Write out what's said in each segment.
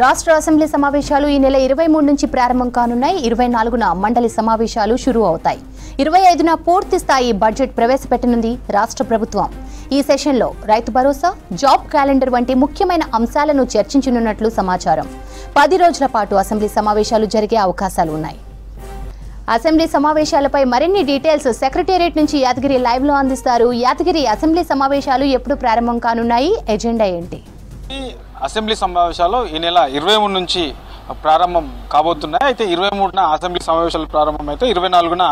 రాష్ట్ర అసెంబ్లీ సమావేశాలు ఈ నెల 23 నుంచి ప్రారంభం కానున్నాయి. 24న మండలి సమావేశాలు షురూ అవుతాయి. 25న పూర్తి స్థాయి బడ్జెట్ ప్రవేశపెట్టనుంది రాష్ట్ర ప్రభుత్వం. ఈ సెషన్లో రైతు భరోసా, జాబ్ క్యాలెండర్ వంటి ముఖ్యమైన అంశాలను చర్చించనున్నట్లు సమాచారం. 10 రోజుల పాటు అసెంబ్లీ సమావేశాలు జరిగే అవకాశాలు ఉన్నాయి. అసెంబ్లీ సమావేశాలపై మరిన్ని డీటెయిల్స్ సెక్రటేరియట్ నుంచి యాదగిరి లైవ్ లో అందిస్తారు. యాదగిరి, అసెంబ్లీ సమావేశాలు ఎప్పుడు ప్రారంభం కానున్నాయి? ఎజెండా ఏంటి? అసెంబ్లీ సమావేశాలు ఈ నెల 23 నుంచి ప్రారంభం కాబోతున్నాయి. అయితే 23న అసెంబ్లీ సమావేశాలు ప్రారంభం అయితే 24న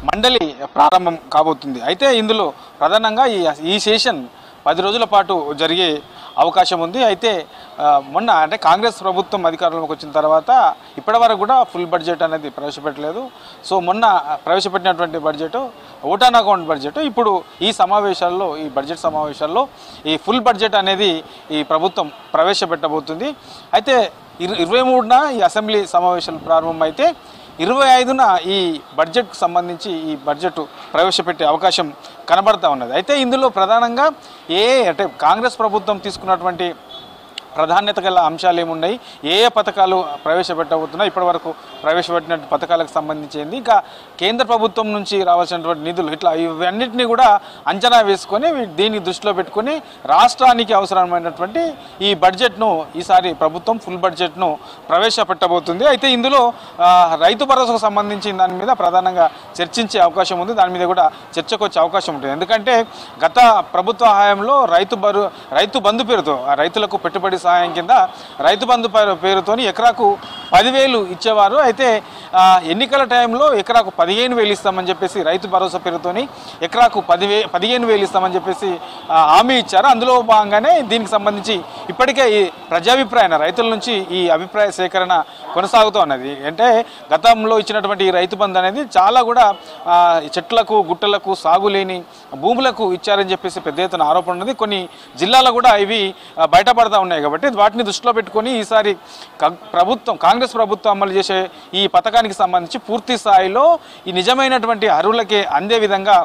మండలి ప్రారంభం కాబోతుంది. అయితే ఇందులో ప్రధానంగా ఈ సెషన్ 10 రోజుల పాటు జరిగే అవకాశం ఉంది. అయితే మొన్న అంటే కాంగ్రెస్ ప్రభుత్వం అధికారంలోకి వచ్చిన తర్వాత ఇప్పటివరకు కూడా ఫుల్ బడ్జెట్ అనేది ప్రవేశపెట్టలేదు. సో మొన్న ప్రవేశపెట్టినటువంటి బడ్జెట్ ఓటాన్ అకౌంట్ బడ్జెట్ ఇప్పుడు ఈ సమావేశాల్లో, ఈ బడ్జెట్ సమావేశాల్లో ఈ ఫుల్ బడ్జెట్ అనేది ఈ ప్రభుత్వం ప్రవేశపెట్టబోతుంది. అయితే 23న ఈ అసెంబ్లీ సమావేశాలు ప్రారంభమైతే 25న ఈ బడ్జెట్కు సంబంధించి ఈ బడ్జెట్ ప్రవేశపెట్టే అవకాశం కనబడతా ఉన్నది. అయితే ఇందులో ప్రధానంగా అంటే కాంగ్రెస్ ప్రభుత్వం తీసుకున్నటువంటి ప్రాధాన్యత గల అంశాలు ఏమున్నాయి, ఏ పథకాలు ప్రవేశపెట్టబోతున్నాయి, ఇప్పటివరకు ప్రవేశపెట్టిన పథకాలకు సంబంధించింది, ఇంకా కేంద్ర ప్రభుత్వం నుంచి రావాల్సినటువంటి నిధులు, ఇట్లా ఇవన్నిటినీ కూడా అంచనా వేసుకొని దీన్ని దృష్టిలో పెట్టుకొని రాష్ట్రానికి అవసరమైనటువంటి ఈ బడ్జెట్ను ఈసారి ప్రభుత్వం ఫుల్ బడ్జెట్ను ప్రవేశపెట్టబోతుంది. అయితే ఇందులో రైతు భరోసాకు సంబంధించిన దాని మీద ప్రధానంగా చర్చించే అవకాశం ఉంది. దాని మీద కూడా చర్చకు వచ్చే అవకాశం ఉంటుంది. ఎందుకంటే గత ప్రభుత్వ హయాంలో రైతు బంధు పేరుతో రైతులకు పెట్టుబడి సహాయం కింద రైతు బంధు పేరుతోని ఎకరాకు 10,000 ఇచ్చేవారు. అయితే ఎన్నికల టైంలో ఎకరాకు 15,000 ఇస్తామని చెప్పేసి రైతు భరోసా పేరుతోని ఎకరాకు 15,000 ఇస్తామని చెప్పేసి హామీ ఇచ్చారు. అందులో భాగంగానే దీనికి సంబంధించి ఇప్పటికే ఈ ప్రజాభిప్రాయం రైతుల నుంచి ఈ అభిప్రాయ సేకరణ కొనసాగుతూ ఉన్నది. అంటే గతంలో ఇచ్చినటువంటి ఈ రైతు బంధు అనేది చాలా కూడా చెట్లకు, గుట్టలకు, సాగులేని భూములకు ఇచ్చారని చెప్పేసి పెద్ద ఎత్తున ఆరోపణ ఉన్నది. కొన్ని జిల్లాలో కూడా ఇవి బయటపడతా ఉన్నాయి. కాబట్టి వాటిని దృష్టిలో పెట్టుకొని ఈసారి కాంగ్రెస్ ప్రభుత్వం అమలు చేసే ఈ పథకానికి సంబంధించి పూర్తి స్థాయిలో ఈ నిజమైనటువంటి అర్హులకే అందే విధంగా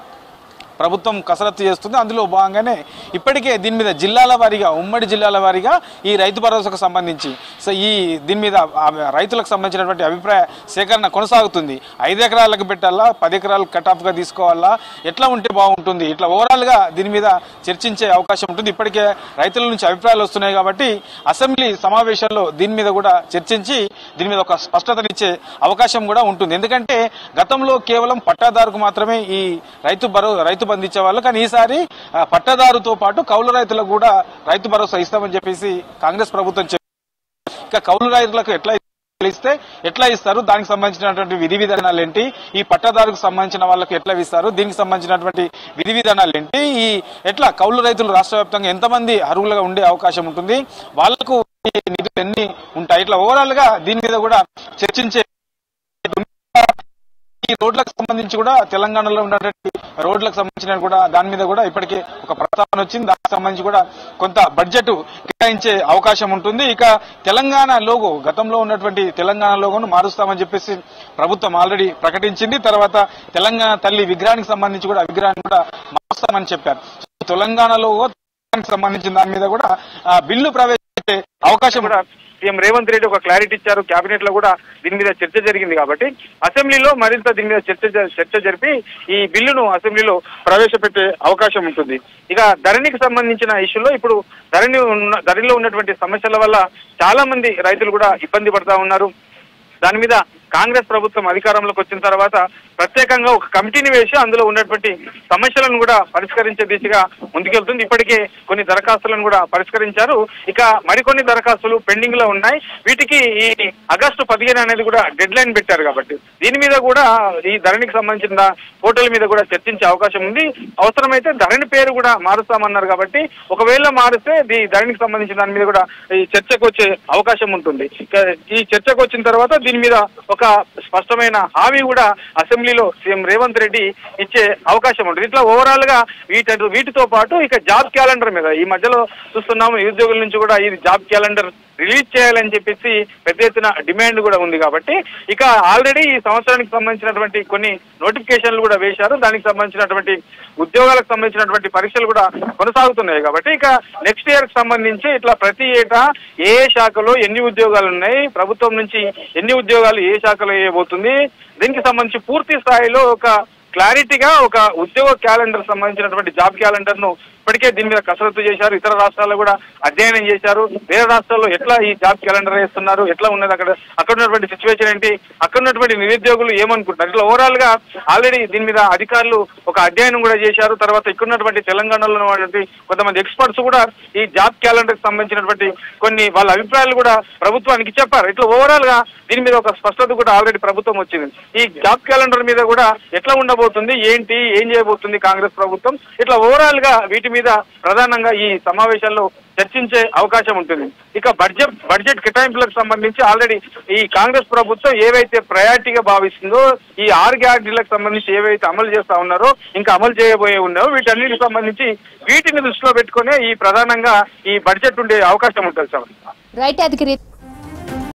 ప్రభుత్వం కసరత్తు చేస్తుంది. అందులో భాగంగానే ఇప్పటికే దీని మీద జిల్లాల వారీగా, ఉమ్మడి జిల్లాల వారీగా ఈ రైతు భరోసాకు సంబంధించి దీని మీద రైతులకు సంబంధించినటువంటి అభిప్రాయ సేకరణ కొనసాగుతుంది. 5 ఎకరాలకు పెట్టాలా, 10 ఎకరాలకు కటాఫ్గా తీసుకోవాలా, ఎట్లా ఉంటే బాగుంటుంది, ఇట్లా ఓవరాల్గా దీని మీద చర్చించే అవకాశం ఉంటుంది. ఇప్పటికే రైతుల నుంచి అభిప్రాయాలు వస్తున్నాయి. కాబట్టి అసెంబ్లీ సమావేశాల్లో దీని మీద కూడా చర్చించి దీని మీద ఒక స్పష్టతనిచ్చే అవకాశం కూడా ఉంటుంది. ఎందుకంటే గతంలో కేవలం పట్టాదారుకు మాత్రమే ఈ రైతు బంధు ఇచ్చేవాళ్ళు. కానీ ఈసారి పట్టదారుతో పాటు కౌలు రైతులకు కూడా రైతు భరోసా ఇస్తామని చెప్పేసి కాంగ్రెస్ ప్రభుత్వం ఇంకా కౌలు రైతులకు ఎట్లా ఇస్తారు, దానికి సంబంధించినటువంటి విధి విధానాలు ఏంటి, ఈ పట్టదారుకు సంబంధించిన వాళ్ళకి ఎట్లా ఇస్తారు, దీనికి సంబంధించినటువంటి విధి విధానాలు ఏంటి, ఈ ఎట్లా కౌలు రైతులు రాష్ట్ర వ్యాప్తంగా ఎంతమంది అర్హులుగా ఉండే అవకాశం ఉంటుంది, వాళ్లకు నిధులు ఎన్ని ఉంటాయి, ఇట్లా ఓవరాల్ గా దీని మీద కూడా చర్చించే. ఈ రోడ్లకు సంబంధించి కూడా తెలంగాణలో ఉన్నటువంటి రోడ్లకు సంబంధించిన కూడా దాని మీద కూడా ఇప్పటికే ఒక ప్రస్తావన వచ్చింది. దానికి సంబంధించి కూడా కొంత బడ్జెట్ కేటాయించే అవకాశం ఉంటుంది. ఇక తెలంగాణ లోగో, గతంలో ఉన్నటువంటి తెలంగాణ లోగోను మారుస్తామని చెప్పేసి ప్రభుత్వం ఆల్రెడీ ప్రకటించింది. తర్వాత తెలంగాణ తల్లి విగ్రహానికి సంబంధించి కూడా విగ్రహాన్ని కూడా మారుస్తామని చెప్పారు. తెలంగాణ లోగో సంబంధించిన దాని మీద కూడా బిల్లు ప్రవేశపెట్టే అవకాశం కూడా సీఎం రేవంత్ రెడ్డి ఒక క్లారిటీ ఇచ్చారు. కేబినెట్ లో కూడా దీని మీద చర్చ జరిగింది. కాబట్టి అసెంబ్లీలో మరింత దీని మీద చర్చ జరిపి ఈ బిల్లును అసెంబ్లీలో ప్రవేశపెట్టే అవకాశం ఉంటుంది. ఇక ధరణికి సంబంధించిన ఇష్యూలో ఇప్పుడు ధరణిలో ఉన్నటువంటి సమస్యల వల్ల చాలా మంది రైతులు కూడా ఇబ్బంది పడతా ఉన్నారు. దాని మీద కాంగ్రెస్ ప్రభుత్వం అధికారంలోకి వచ్చిన తర్వాత ప్రత్యేకంగా ఒక కమిటీని వేసి అందులో ఉన్నటువంటి సమస్యలను కూడా పరిష్కరించే దిశగా ముందుకెళ్తుంది. ఇప్పటికే కొన్ని దరఖాస్తులను కూడా పరిష్కరించారు. ఇక మరికొన్ని దరఖాస్తులు పెండింగ్ లో ఉన్నాయి. వీటికి ఈ ఆగస్టు 15 అనేది కూడా డెడ్ లైన్ పెట్టారు. కాబట్టి దీని మీద కూడా ఈ ధరణికి సంబంధించిన పోర్టల్ మీద కూడా చర్చించే అవకాశం ఉంది. అవసరమైతే ధరణి పేరు కూడా మారుస్తామన్నారు. కాబట్టి ఒకవేళ మారిస్తే ఈ ధరణికి సంబంధించిన దాని మీద కూడా ఈ చర్చకు వచ్చే అవకాశం ఉంటుంది. ఈ చర్చకు వచ్చిన తర్వాత దీని మీద ఒక స్పష్టమైన హామీ కూడా అసెంబ్లీలో సీఎం రేవంత్ రెడ్డి ఇచ్చే అవకాశం ఉంటుంది. ఇట్లా ఓవరాల్ గా వీటితో పాటు ఇక జాబ్ క్యాలెండర్ మీద ఈ మధ్యలో చూస్తున్నాము, నిరుద్యోగుల నుంచి కూడా ఈ జాబ్ క్యాలెండర్ రిలీజ్ చేయాలని చెప్పేసి పెద్ద ఎత్తున డిమాండ్ కూడా ఉంది. కాబట్టి ఇక ఆల్రెడీ ఈ సంవత్సరానికి సంబంధించినటువంటి కొన్ని నోటిఫికేషన్లు కూడా వేశారు. దానికి సంబంధించినటువంటి ఉద్యోగాలకు సంబంధించినటువంటి పరీక్షలు కూడా కొనసాగుతున్నాయి. కాబట్టి ఇక నెక్స్ట్ ఇయర్ కి సంబంధించి ఇట్లా ప్రతి ఏటా ఏ శాఖలో ఎన్ని ఉద్యోగాలు ఉన్నాయి, ప్రభుత్వం నుంచి ఎన్ని ఉద్యోగాలు ఏ శాఖలో వేయబోతుంది, దీనికి సంబంధించి పూర్తి స్థాయిలో ఒక క్లారిటీగా ఒక ఉద్యోగ క్యాలెండర్ సంబంధించినటువంటి జాబ్ క్యాలెండర్ ను ఇప్పటికే దీని మీద కసరత్తు చేశారు. ఇతర రాష్ట్రాల్లో కూడా అధ్యయనం చేశారు. వేరే రాష్ట్రాల్లో ఎట్లా ఈ జాబ్ క్యాలెండర్ వేస్తున్నారు, ఎట్లా ఉన్నది అక్కడ ఉన్నటువంటి సిచ్యువేషన్ ఏంటి, అక్కడ ఉన్నటువంటి నిరుద్యోగులు ఏమనుకుంటున్నారు, ఇట్లా ఓవరాల్ గా ఆల్రెడీ దీని మీద అధికారులు ఒక అధ్యయనం కూడా చేశారు. తర్వాత ఇక్కడ ఉన్నటువంటి తెలంగాణలో ఉన్నటువంటి కొంతమంది ఎక్స్పర్ట్స్ కూడా ఈ జాబ్ క్యాలెండర్ కి సంబంధించినటువంటి కొన్ని వాళ్ళ అభిప్రాయాలు కూడా ప్రభుత్వానికి చెప్పారు. ఇట్లా ఓవరాల్ గా దీని మీద ఒక స్పష్టత కూడా ఆల్రెడీ ప్రభుత్వం వచ్చింది. ఈ జాబ్ క్యాలెండర్ మీద కూడా ఎట్లా ఉండబోతుంది, ఏంటి, ఏం చేయబోతుంది కాంగ్రెస్ ప్రభుత్వం, ఇట్లా ఓవరాల్ గా వీటి మీద ప్రధానంగా ఈ సమావేశాల్లో చర్చించే అవకాశం ఉంటుంది. ఇక బడ్జెట్ కేటాయింపులకు సంబంధించి ఆల్రెడీ ఈ కాంగ్రెస్ ప్రభుత్వం ఏవైతే ప్రయారిటీగా భావిస్తుందో ఈ 6 గ్యారెంటీలకు సంబంధించి ఏవైతే అమలు చేస్తా ఉన్నారో, ఇంకా అమలు చేయబోయే ఉన్నారో, వీటన్నిటికి సంబంధించి వీటిని దృష్టిలో పెట్టుకునే ఈ ప్రధానంగా ఈ బడ్జెట్ ఉండే అవకాశం ఉంటుంది సార్. రైట్ యాదగిరి.